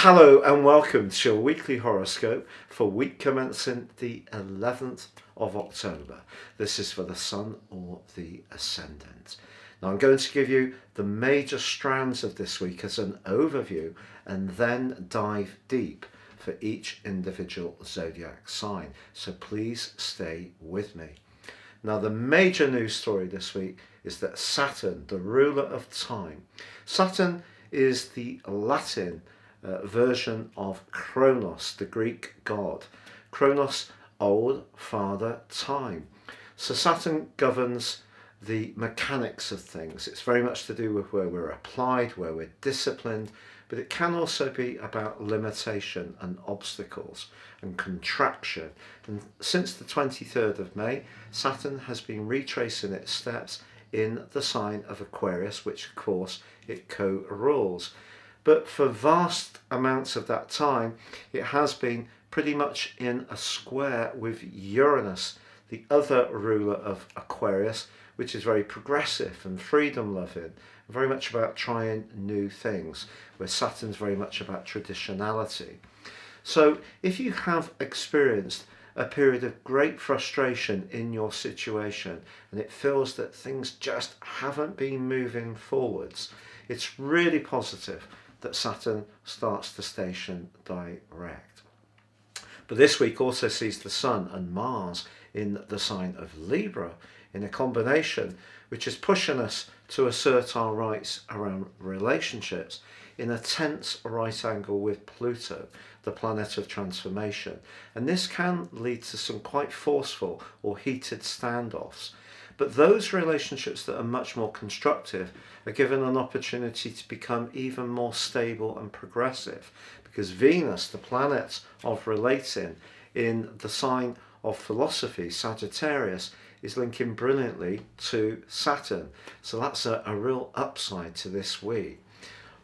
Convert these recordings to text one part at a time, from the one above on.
Hello and welcome to your weekly horoscope for week commencing the 11th of October. This is for the Sun or the Ascendant. Now I'm going to give you the major strands of this week as an overview and then dive deep for each individual zodiac sign. So please stay with me. Now the major news story this week is that Saturn, the ruler of time, Saturn is the Latin version of Kronos, the Greek god. Kronos, old, father, time. So Saturn governs the mechanics of things. It's very much to do with where we're applied, where we're disciplined, but it can also be about limitation and obstacles and contraction. And since the 23rd of May, Saturn has been retracing its steps in the sign of Aquarius, which of course it co-rules. But for vast amounts of that time, it has been pretty much in a square with Uranus, the other ruler of Aquarius, which is very progressive and freedom-loving, very much about trying new things, where Saturn's very much about traditionality. So if you have experienced a period of great frustration in your situation and it feels that things just haven't been moving forwards, it's really positive that Saturn starts to station direct. But this week also sees the Sun and Mars in the sign of Libra in a combination which is pushing us to assert our rights around relationships in a tense right angle with Pluto, the planet of transformation. And this can lead to some quite forceful or heated standoffs. But those relationships that are much more constructive are given an opportunity to become even more stable and progressive, because Venus, the planet of relating in the sign of philosophy, Sagittarius, is linking brilliantly to Saturn. So that's a real upside to this week.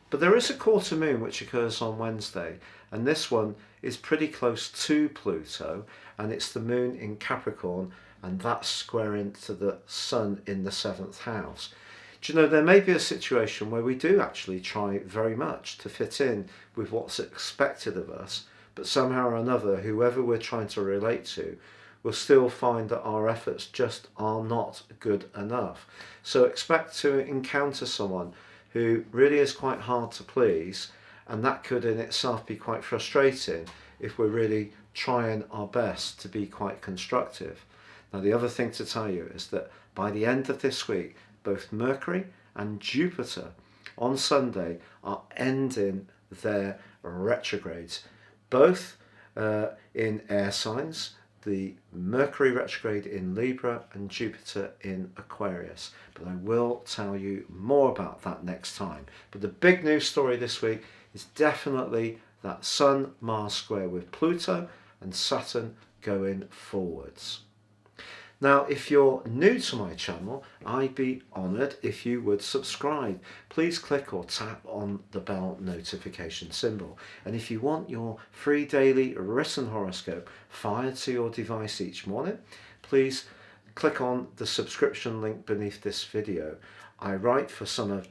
But there is a quarter moon which occurs on Wednesday, and this one is pretty close to Pluto, and it's the moon in Capricorn, and that's squaring to the Sun in the 7th house. Do you know, there may be a situation where we do actually try very much to fit in with what's expected of us, but somehow or another, whoever we're trying to relate to will still find that our efforts just are not good enough. So expect to encounter someone who really is quite hard to please, and that could in itself be quite frustrating if we're really trying our best to be quite constructive. Now the other thing to tell you is that by the end of this week, both Mercury and Jupiter on Sunday are ending their retrogrades, both in air signs, the Mercury retrograde in Libra and Jupiter in Aquarius. But I will tell you more about that next time. But the big news story this week is definitely that Sun-Mars square with Pluto and Saturn going forwards. Now, if you're new to my channel, I'd be honoured if you would subscribe. Please click or tap on the bell notification symbol. And if you want your free daily written horoscope fired to your device each morning, please click on the subscription link beneath this video. I write for some of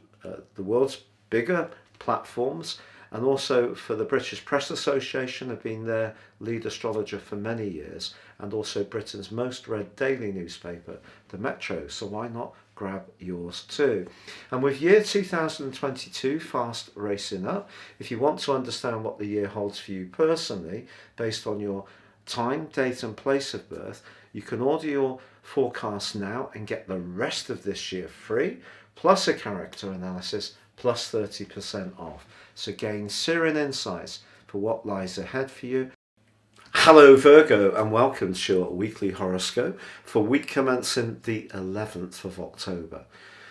the world's bigger platforms, and also for the British Press Association. I've been their lead astrologer for many years, and also Britain's most read daily newspaper, the Metro, so why not grab yours too? And with year 2022 fast racing up, if you want to understand what the year holds for you personally, based on your time, date and place of birth, you can order your forecast now and get the rest of this year free, plus a character analysis, plus 30% off. So gain searing insights for what lies ahead for you. Hello Virgo, and welcome to your weekly horoscope for week commencing the 11th of October.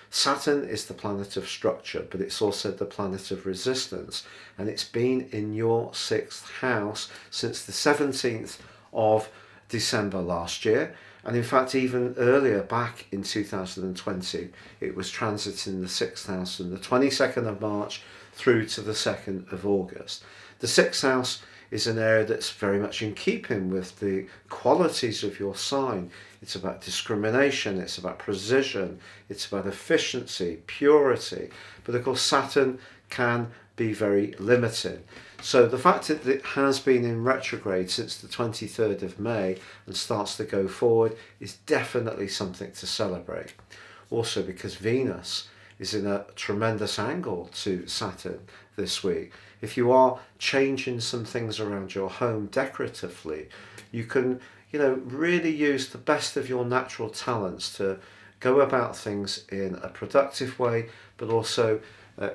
Saturn is the planet of structure, but it's also the planet of resistance, and it's been in your 6th house since the 17th of December last year. And in fact, even earlier, back in 2020, it was transiting the 6th house from the 22nd of March through to the 2nd of August. The 6th house is an area that's very much in keeping with the qualities of your sign. It's about discrimination, it's about precision, it's about efficiency, purity. But of course, Saturn can be very limiting. So the fact that it has been in retrograde since the 23rd of May and starts to go forward is definitely something to celebrate. Also because Venus is in a tremendous angle to Saturn this week. If you are changing some things around your home decoratively, you can, really use the best of your natural talents to go about things in a productive way, but also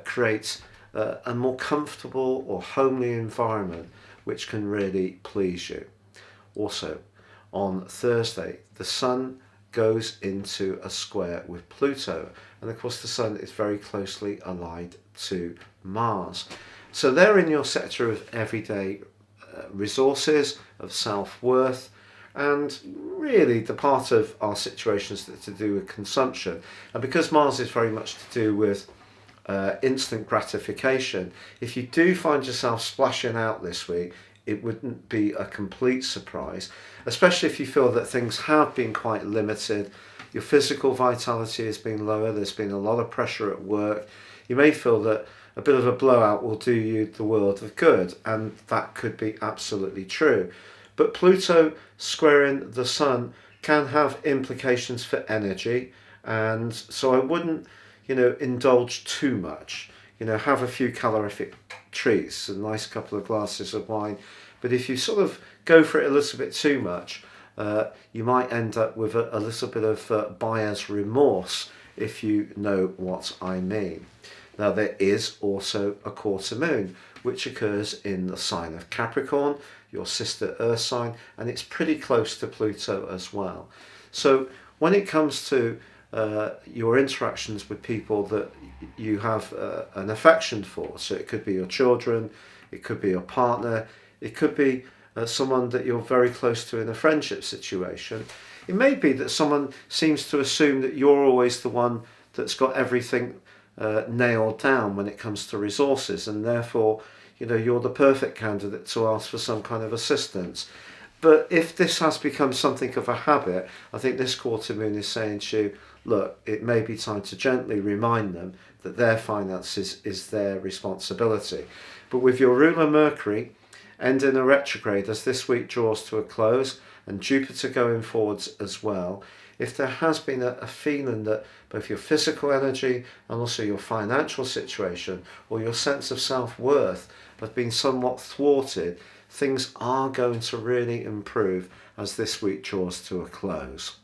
create a more comfortable or homely environment which can really please you. Also, on Thursday, the Sun goes into a square with Pluto, and of course the Sun is very closely allied to Mars. So they're in your sector of everyday resources, of self-worth, and really the part of our situations that to do with consumption. And because Mars is very much to do with instant gratification, if you do find yourself splashing out this week, it wouldn't be a complete surprise, especially if you feel that things have been quite limited. Your physical vitality has been lower, there's been a lot of pressure at work. You may feel that a bit of a blowout will do you the world of good, and that could be absolutely true. But Pluto squaring the Sun can have implications for energy, and so I wouldn't, indulge too much. Have a few calorific treats, a nice couple of glasses of wine, but if you sort of go for it a little bit too much, you might end up with a little bit of buyer's remorse, if you know what I mean. Now there is also a quarter moon, which occurs in the sign of Capricorn, your sister Earth sign, and it's pretty close to Pluto as well. So when it comes to your interactions with people that you have an affection for, so it could be your children, it could be your partner, it could be someone that you're very close to in a friendship situation. It may be that someone seems to assume that you're always the one that's got everything nailed down when it comes to resources, and therefore you're the perfect candidate to ask for some kind of assistance. But if this has become something of a habit, I think this quarter moon is saying to you, look, it may be time to gently remind them that their finances is their responsibility. But with your ruler Mercury ending a retrograde as this week draws to a close, and Jupiter going forwards as well, if there has been a feeling that both your physical energy and also your financial situation or your sense of self-worth have been somewhat thwarted, things are going to really improve as this week draws to a close.